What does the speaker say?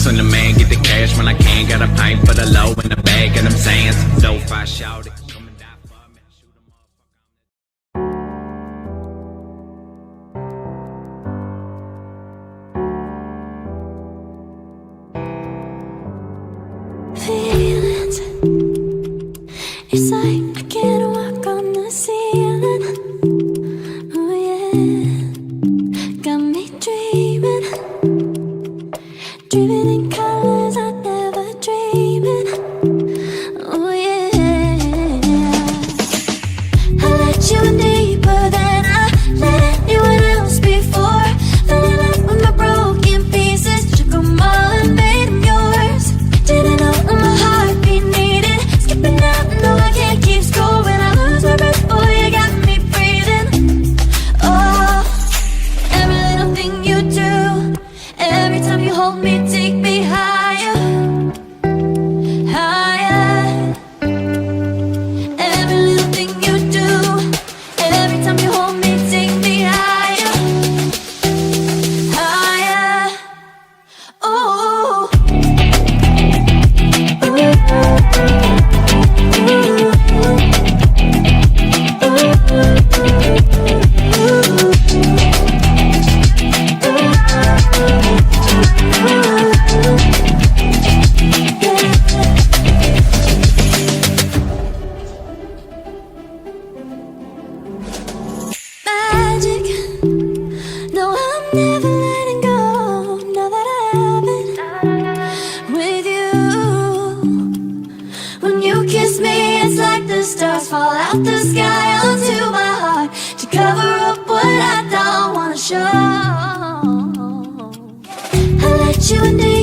hustling the man, get the cash when I can. Got a pint for the low in the bag, and I'm saying some dope. I shout it. Come and die for me. Shoot 'em up. Feelings, it's like I can't walk on the ceiling. Oh yeah, got me dreaming, dreaming in colors I never dreamed. Oh yeah, I let you in deeper than I let anyone else before. Fell in love with my broken pieces, took 'em all and made 'em yours. Didn't know what my heartbeat needed, skipping out, no I can't keep score. When I lose my breath, boy, you got me breathing. Oh, every little thing you do, every time you hold me, take me higher, higher. Every little thing you do, every time you hold me, take me higher, higher. Oh, magic. No, I'm never letting go. Now that I have it with you. When you kiss me, it's like the stars fall out the sky onto my heart to cover up what I don't wanna show. I let you in.